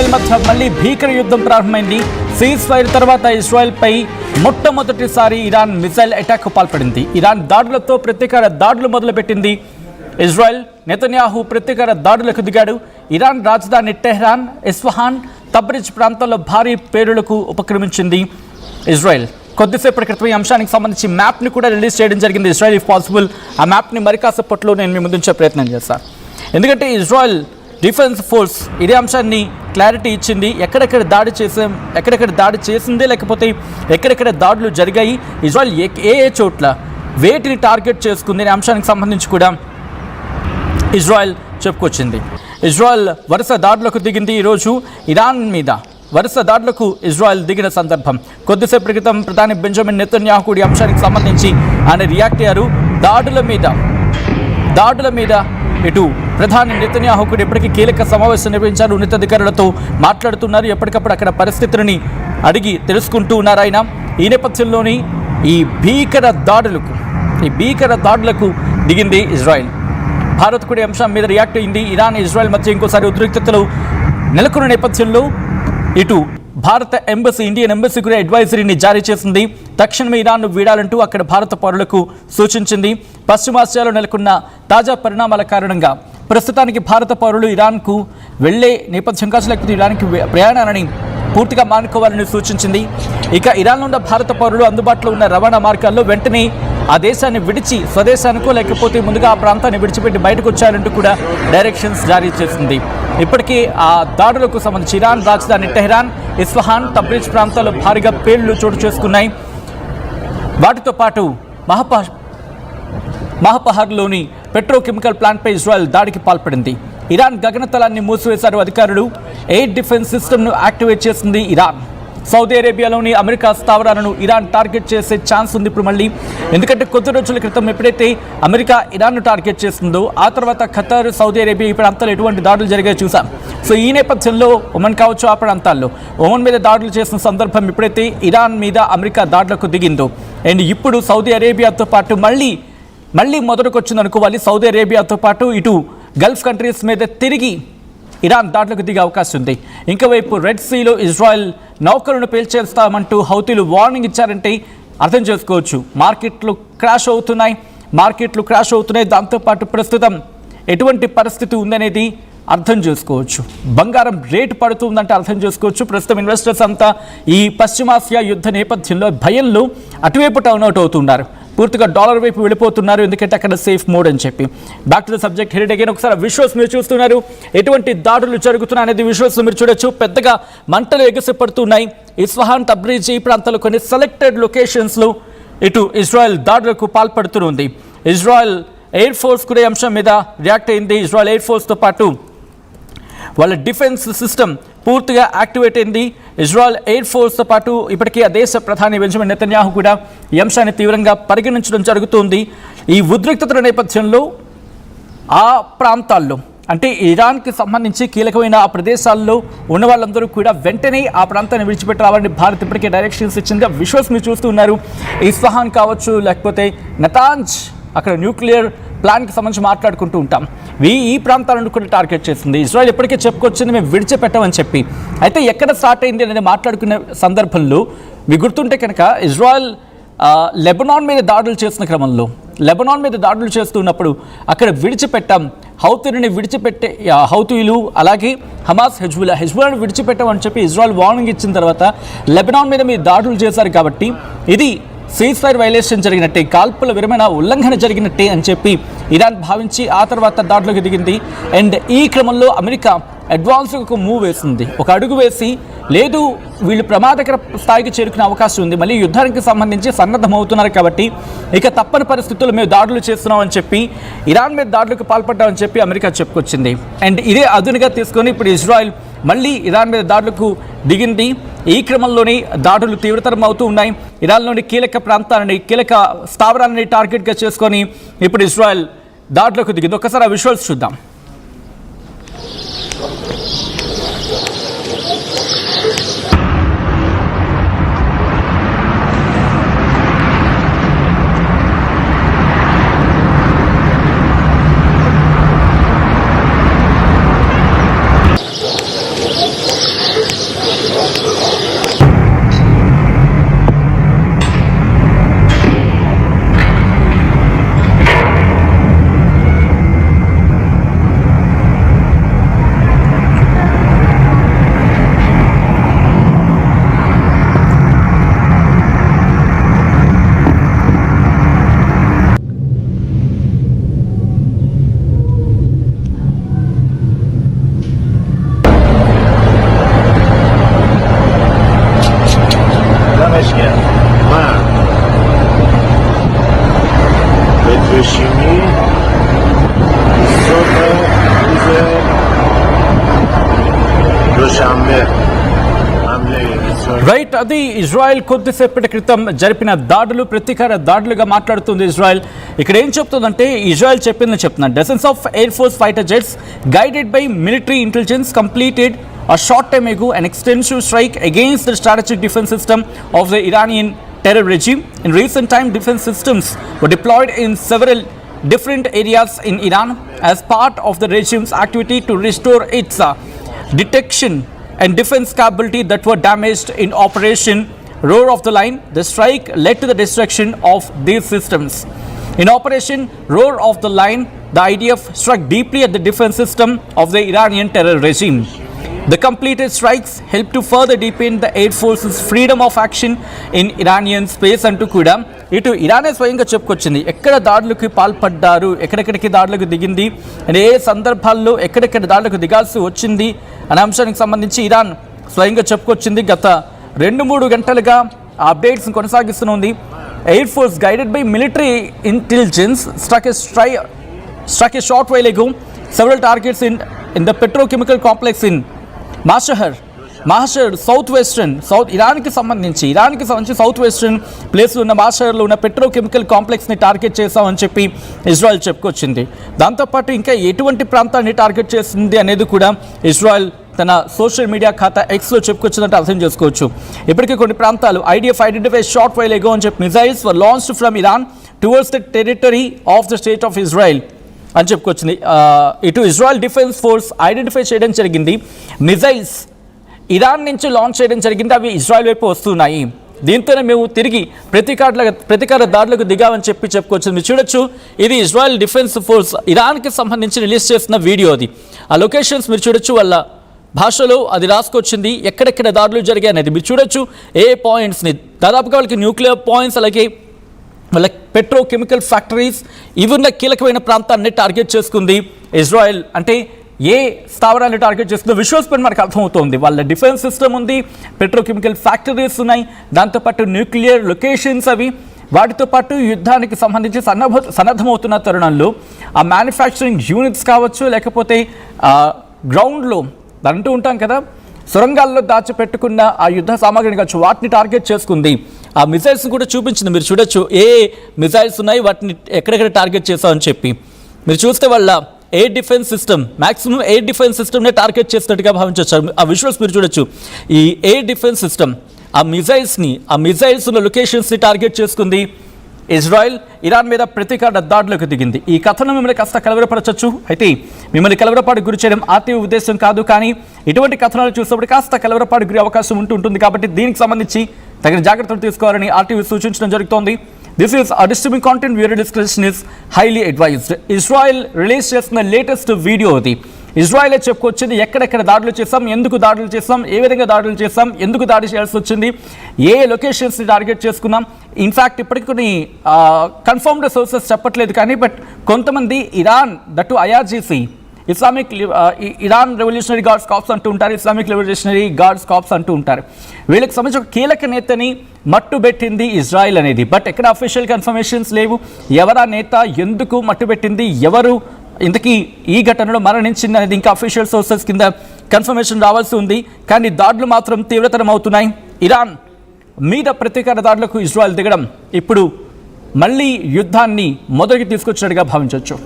Israel మధ్య మళ్ళీ భీకర యుద్ధం ప్రారంభమైంది. సీజ్ ఫైర్ తర్వాత ఇజ్రాయెల్పై మొట్టమొదటిసారి ఇరాన్ మిసైల్ అటాక్ పాల్పడింది. ఇరాన్ దాడులతో ప్రతీకార దాడులు మొదలుపెట్టింది. ఇజ్రాయెల్ నెతన్యాహు ప్రతీకార దాడులకు దిగాడు. ఇరాన్ రాజధాని టెహ్రాన్, ఇస్ఫహాన్, తబ్రిజ్ ప్రాంతాల్లో భారీ పేలుళ్లకు ఉపక్రమించింది ఇజ్రాయెల్. కొద్దిసేపటి క్రితం ఈ అంశానికి సంబంధించి మ్యాప్ని కూడా రిలీజ్ చేయడం జరిగింది. ఇజ్రాయెల్ ఇఫ్ పాసిబుల్ ఆ మ్యాప్ని మరి కాసేపట్లో నేను మీ ముందుంచే ప్రయత్నం చేస్తాను. ఎందుకంటే ఇజ్రాయెల్ డిఫెన్స్ ఫోర్స్ ఇదే అంశాన్ని క్లారిటీ ఇచ్చింది. ఎక్కడెక్కడ దాడి చేసిందే లేకపోతే ఎక్కడెక్కడ దాడులు జరిగాయి, ఇజ్రాయెల్ ఏ చోట్ల వేటిని టార్గెట్ చేసుకుంది అనే అంశానికి సంబంధించి కూడా ఇజ్రాయెల్ చెప్పుకొచ్చింది. ఇజ్రాయెల్ వరుస దాడులకు దిగింది. ఈరోజు ఇరాన్ మీద వరుస దాడులకు ఇజ్రాయెల్ దిగిన సందర్భం. కొద్దిసేపటి క్రితం ప్రధాని బెంజమిన్ నెతన్యాహు ఈ అంశానికి సంబంధించి ఆయన రియాక్ట్ అయ్యారు. దాడుల మీద ఇటు ప్రధాని నెతన్యాహు కూడా ఇప్పటికీ కీలక సమావేశం నిర్వహించారు. ఉన్నతాధికారులతో మాట్లాడుతున్నారు. ఎప్పటికప్పుడు అక్కడ పరిస్థితులని అడిగి తెలుసుకుంటూ ఉన్నారు ఆయన. ఈ నేపథ్యంలోని ఈ భీకర దాడులకు దిగింది ఇజ్రాయెల్. భారత్ కూడా అంశం మీద రియాక్ట్ అయింది. ఇరాన్ ఇజ్రాయెల్ మధ్య ఇంకోసారి ఉద్రిక్తతలు నెలకొన్న నేపథ్యంలో ఇటు భారత ఎంబసీ, ఇండియన్ ఎంబసీ కూడా అడ్వైజరీని జారీ చేసింది. తక్షణమే ఇరాన్ను వీడాలంటూ అక్కడ భారత పౌరులకు సూచించింది. పశ్చిమాసియాలో నెలకొన్న తాజా పరిణామాల కారణంగా ప్రస్తుతానికి భారత పౌరులు ఇరాన్కు వెళ్లే నేపథ్యం కాదు, లేకపోతే ఇరాన్కి ప్రయాణాలని పూర్తిగా మానుకోవాలని సూచించింది. ఇక ఇరాన్లో ఉన్న భారత పౌరులు అందుబాటులో ఉన్న రవాణా మార్గాల్లో వెంటనే ఆ దేశాన్ని విడిచి స్వదేశానికో లేకపోతే ముందుగా ఆ ప్రాంతాన్ని విడిచిపెట్టి బయటకు వచ్చారంటూ కూడా డైరెక్షన్స్ జారీ చేసింది. ఇప్పటికీ ఆ దాడులకు సంబంధించి ఇరాన్ రాజధాని టెహ్రాన్, ఇస్ఫహాన్, తబ్రిజ్ ప్రాంతాల్లో భారీగా పేలుళ్లు చోటు చేసుకున్నాయి. వాటితో పాటు మహపహార్లోని పెట్రోకెమికల్ ప్లాంట్పై ఇజ్రాయెల్ దాడికి పాల్పడింది. ఇరాన్ గగనతలాన్ని మూసివేశారు అధికారులు. ఎయిర్ డిఫెన్స్ సిస్టమ్ను యాక్టివేట్ చేసింది ఇరాన్. సౌదీ అరేబియాలోని అమెరికా స్థావరాలను ఇరాన్ టార్గెట్ చేసే ఛాన్స్ ఉంది ఇప్పుడు మళ్ళీ. ఎందుకంటే కొద్ది రోజుల క్రితం ఎప్పుడైతే అమెరికా ఇరాన్ను టార్గెట్ చేస్తుందో ఆ తర్వాత ఖతార్, సౌదీ అరేబియా ఈ ప్రాంతాల్లో ఎటువంటి దాడులు జరిగాయో చూసాం. సో ఈ నేపథ్యంలో ఒమన్ కావచ్చు, ఆ ప్రాంతాల్లో ఒమన్ మీద దాడులు చేసిన సందర్భం ఎప్పుడైతే ఇరాన్ మీద అమెరికా దాడులకు దిగిందో అండ్ ఇప్పుడు సౌదీ అరేబియాతో పాటు మళ్ళీ మొదలుకొచ్చింది అనుకోవాలి. సౌదీ అరేబియాతో పాటు ఇటు గల్ఫ్ కంట్రీస్ మీద తిరిగి ఇరాన్ దాడులకు దిగే అవకాశం ఉంది. ఇంకోవైపు రెడ్ సీలో ఇజ్రాయెల్ నౌకలను పేల్చేస్తామంటూ హౌతీలు వార్నింగ్ ఇచ్చారంటే అర్థం చేసుకోవచ్చు. మార్కెట్లు క్రాష్ అవుతున్నాయి. దాంతోపాటు ప్రస్తుతం ఎటువంటి పరిస్థితి ఉందనేది అర్థం చేసుకోవచ్చు. బంగారం రేటు పడుతుందంటే అర్థం చేసుకోవచ్చు. ప్రస్తుతం ఇన్వెస్టర్స్ అంతా ఈ పశ్చిమాసియా యుద్ధ నేపథ్యంలో భయంలో అటువైపు టర్న్అవుట్ అవుతున్నారు. పూర్తిగా డాలర్ వైపు వెళ్ళిపోతున్నారు. ఎందుకంటే అక్కడ సేఫ్ మోడ్ అని చెప్పి. Back to the subject head again. ఒకసారి విజువల్స్ మీరు చూస్తున్నారు. ఎటువంటి దాడులు జరుగుతున్నాయి అనేది విజువల్స్ మీరు చూడొచ్చు. పెద్దగా మంటలు ఎగసిపడుతున్నాయి. ఇస్ఫహాన్, తబ్రీజ్ ఈ ప్రాంతాల్లో కొన్ని సెలెక్టెడ్ లొకేషన్స్లో ఇటు ఇజ్రాయెల్ దాడులకు పాల్పడుతుంది. ఇజ్రాయెల్ ఎయిర్ ఫోర్స్ కూడా అంశం మీద రియాక్ట్ అయింది. ఇజ్రాయెల్ ఎయిర్ ఫోర్స్తో పాటు వాళ్ళ డిఫెన్స్ సిస్టమ్ పూర్తిగా యాక్టివేట్ అయింది. ఇజ్రాయెల్ ఎయిర్ ఫోర్స్తో పాటు ఇప్పటికీ ఆ దేశ ప్రధాని బెంజమిన్ నెతన్యాహు కూడా ఈ అంశాన్ని తీవ్రంగా పరిగణించడం జరుగుతుంది. ఈ ఉద్రిక్తతల నేపథ్యంలో ఆ ప్రాంతాల్లో అంటే ఇరాన్కి సంబంధించి కీలకమైన ఆ ప్రదేశాల్లో ఉన్న వాళ్ళందరూ కూడా వెంటనే ఆ ప్రాంతాన్ని విడిచిపెట్టి రావాలని భారత్ ఇప్పటికే డైరెక్షన్స్ ఇచ్చిందిగా విజువల్స్ మీరు చూస్తూ ఉన్నారు. ఇస్ఫహాన్ కావచ్చు, లేకపోతే నతాంజ్, అక్కడ న్యూక్లియర్ ప్లాంట్కి సంబంధించి మాట్లాడుకుంటూ ఉంటాం. ఈ ప్రాంతాలను కూడా టార్గెట్ చేస్తుంది. ఇజ్రాయెల్ ఇప్పటికే చెప్పుకొచ్చింది మేము విడిచిపెట్టమని చెప్పి. అయితే ఎక్కడ స్టార్ట్ అయింది అనేది మాట్లాడుకునే సందర్భంలో మీకు గుర్తుంటే కనుక ఇజ్రాయెల్ లెబనాన్ మీద దాడులు చేస్తున్న క్రమంలో దాడులు చేస్తున్నప్పుడు అక్కడ హౌతీని విడిచిపెట్టే హౌతీలు అలాగే హమాస్, హెజ్బుల్లాను విడిచిపెట్టామని చెప్పి ఇజ్రాయెల్ వార్నింగ్ ఇచ్చిన తర్వాత లెబనాన్ మీద మీరు దాడులు చేశారు కాబట్టి ఇది సీజ్ ఫైర్ వైలేషన్ జరిగినట్టే, కాల్పుల విరమణ ఉల్లంఘన జరిగినట్టే అని చెప్పి ఇరాన్ భావించి ఆ తర్వాత దాడులకు దిగింది. అండ్ ఈ క్రమంలో అమెరికా అడ్వాన్స్గా ఒక మూవ్ వేసింది, ఒక అడుగు వేసి లేదు వీళ్ళు ప్రమాదకర స్థాయికి చేరుకునే అవకాశం ఉంది, మళ్ళీ యుద్ధానికి సంబంధించి సన్నద్ధమవుతున్నారు కాబట్టి ఇక తప్పని పరిస్థితుల్లో మేము దాడులు చేస్తున్నామని చెప్పి ఇరాన్ మీద దాడులకు పాల్పడ్డామని చెప్పి అమెరికా చెప్పుకొచ్చింది. అండ్ ఇదే అదునుగా తీసుకొని ఇప్పుడు ఇజ్రాయెల్ మళ్ళీ ఇరాన్ మీద దాడులకు దిగింది. ఈ క్రమంలోనే దాడులు తీవ్రతరం అవుతూ ఉన్నాయి. ఇరాన్లోని కీలక స్థావరాలని టార్గెట్గా చేసుకొని ఇప్పుడు ఇజ్రాయెల్ దాడులకు దిగింది. ఒకసారి ఆ విజువల్స్ చూద్దాం. Shimi, صبح روز دوشنبه حمله اسرائیل రైట్, అది ఇజ్రాయెల్ కొద్దిసేపటి క్రితం జరిపిన దాడులు ప్రతీకార దాడులుగా మాట్లాడుతుంది ఇజ్రాయెల్. ఇక్కడ ఏం చెప్తుందంటే ఇజ్రాయెల్ చెప్తున్నాను, dozens of air force fighter jets guided by military intelligence completed a short time ago an extensive strike against the strategic defense system of the Iranian terror regime. In recent time, defense systems were deployed in several different areas in Iran as part of the regime's activity to restore its detection and defense capability that were damaged in Operation Roar of the Line. The strike led to the destruction of these systems. In Operation Roar of the Line, the IDF struck deeply at the defense system of the Iranian terror regime. The completed strikes help to further deepen the Air Force's freedom of action in Iranian space అంటూ కూడా ఇటు ఇరానే స్వయంగా చెప్పుకొచ్చింది ఎక్కడ దాడులకు పాల్పడ్డారు, ఎక్కడెక్కడికి దాడులకు దిగింది, ఏ సందర్భాల్లో ఎక్కడెక్కడ దాడులకు దిగాల్సి వచ్చింది అనే అంశానికి సంబంధించి ఇరాన్ స్వయంగా చెప్పుకొచ్చింది. గత 2-3 గంటలుగా అప్డేట్స్ కొనసాగిస్తుంది. Air force guided by military intelligence struck a short while ago several targets in the petrochemical complex in మాషర్ ఇరాన్కి సంబంధించి సౌత్ వెస్ట్రన్ ప్లేస్లో ఉన్న మాషర్లో ఉన్న పెట్రోకెమికల్ కాంప్లెక్స్ని టార్గెట్ చేశామని చెప్పి ఇజ్రాయెల్ చెప్పుకొచ్చింది. దాంతోపాటు ఇంకా ఎటువంటి ప్రాంతాన్ని టార్గెట్ చేసింది అనేది కూడా ఇజ్రాయెల్ తన సోషల్ మీడియా ఖాతా ఎక్స్లో చెప్పుకొచ్చిందంటే అర్థం చేసుకోవచ్చు. ఇప్పటికే కొన్ని ప్రాంతాలు ఐడిఎఫ్ ఐడెంటిఫై షార్ట్ వైల్ ఎగో అని చెప్పి missiles were launched from Iran towards the territory of the state of Israel అని చెప్పుకొచ్చింది. ఇటు ఇజ్రాయెల్ డిఫెన్స్ ఫోర్స్ ఐడెంటిఫై చేయడం జరిగింది, మిజైల్స్ ఇరాన్ నుంచి లాంచ్ చేయడం జరిగింది, అవి ఇజ్రాయెల్ వైపు వస్తున్నాయి. దీంతోనే మేము తిరిగి ప్రతీకార దాడులకు దిగామని చెప్పుకొచ్చింది. మీరు చూడొచ్చు, ఇది ఇజ్రాయెల్ డిఫెన్స్ ఫోర్స్ ఇరాన్కి సంబంధించి రిలీజ్ చేసిన వీడియో. అది ఆ లొకేషన్స్ మీరు చూడొచ్చు, వాళ్ళ భాషలో అది రాసుకొచ్చింది ఎక్కడెక్కడ దాడులు జరిగాయి అనేది మీరు చూడొచ్చు. ఏ పాయింట్స్ని దాదాపుగా వాళ్ళకి న్యూక్లియర్ పాయింట్స్, అలాగే వాళ్ళ పెట్రోకెమికల్ ఫ్యాక్టరీస్, ఇవి ఉన్న కీలకమైన ప్రాంతాన్ని టార్గెట్ చేసుకుంది ఇజ్రాయెల్. అంటే ఏ స్థావరాన్ని టార్గెట్ చేస్తుందో విజువల్స్ పైన మనకు అర్థమవుతుంది. వాళ్ళ డిఫెన్స్ సిస్టమ్ ఉంది, పెట్రోకెమికల్ ఫ్యాక్టరీస్ ఉన్నాయి, దాంతోపాటు న్యూక్లియర్ లొకేషన్స్ అవి. వాటితో పాటు యుద్ధానికి సంబంధించి సన్నద్ధమవుతున్న తరుణంలో ఆ మ్యానుఫ్యాక్చరింగ్ యూనిట్స్ కావచ్చు, లేకపోతే గ్రౌండ్లో అంటూ ఉంటాం కదా, సొరంగాల్లో దాచిపెట్టుకున్న ఆ యుద్ధ సామాగ్రిని కావచ్చు, వాటిని టార్గెట్ చేసుకుంది. ఆ మిజైల్స్ని కూడా చూపించింది. మీరు చూడొచ్చు ఏ మిజైల్స్ ఉన్నాయి, వాటిని ఎక్కడెక్కడ టార్గెట్ చేసామని చెప్పి. మీరు చూస్తే వాళ్ళ air defence system, maximum air defence సిస్టమ్నే టార్గెట్ చేసినట్టుగా భావించవచ్చు. ఆ విజువల్స్ మీరు చూడొచ్చు. ఈ ఎయిర్ డిఫెన్స్ సిస్టమ్ ఆ మిజైల్స్ ఉన్న లొకేషన్స్ని టార్గెట్ చేసుకుంది ఇజ్రాయెల్. ఇరాన్ మీద ప్రతీకార దాడులకు దిగింది. ఈ కథను మిమ్మల్ని కాస్త కలవరపరచచ్చు, అయితే మిమ్మల్ని కలవరపాటు గురి చేయడం ఆర్టీవీ ఉద్దేశం కాదు. కానీ ఇటువంటి కథనాలు చూసినప్పుడు కాస్త కలవరపాటు గురి అవకాశం ఉంటుంది. కాబట్టి దీనికి సంబంధించి తగిన జాగ్రత్తలు తీసుకోవాలని ఆర్టీవీ సూచించడం జరుగుతోంది. This is disturbing content, viewer description is highly advised. Israel release చేస్తున్న లేటెస్ట్ వీడియో అది. ఇజ్రాయెలే చెప్పుకొచ్చింది ఎక్కడెక్కడ దాడులు చేస్తాం, ఎందుకు దాడులు చేస్తాం, ఏ విధంగా దాడులు చేస్తాం, ఎందుకు దాడి చేయాల్సి వచ్చింది, ఏ లొకేషన్స్ని టార్గెట్ చేసుకున్నాం. ఇన్ఫ్యాక్ట్ ఇప్పటికి కొన్ని కన్ఫర్మ్డ్ సోర్సెస్ చెప్పట్లేదు, కానీ బట్ కొంతమంది Iran that IRGC Iran revolutionary guards corps అంటూ ఉంటారు, ఇస్లామిక్ రెవల్యూషనరీ గార్డ్స్ కార్ప్స్ అంటూ ఉంటారు. వీళ్ళకి సంబంధించి ఒక కీలక నేతని మట్టుబెట్టింది ఇజ్రాయెల్ అనేది. బట్ ఎక్కడ అఫీషియల్ కన్ఫర్మేషన్స్ లేవు. ఎవరా నేత, ఎందుకు మట్టుబెట్టింది, ఎవరు ఇంతకీ ఈ ఘటనలో మరణించింది అనేది ఇంకా అఫీషియల్ సోర్సెస్ కింద కన్ఫర్మేషన్ రావాల్సి ఉంది. కానీ దాడులు మాత్రం తీవ్రతరం అవుతున్నాయి. ఇరాన్ మీద ప్రతీకార దాడులకు ఇజ్రాయెల్ దిగడం ఇప్పుడు మళ్ళీ యుద్ధాన్ని మొదటికి తీసుకొచ్చినట్టుగా భావించవచ్చు.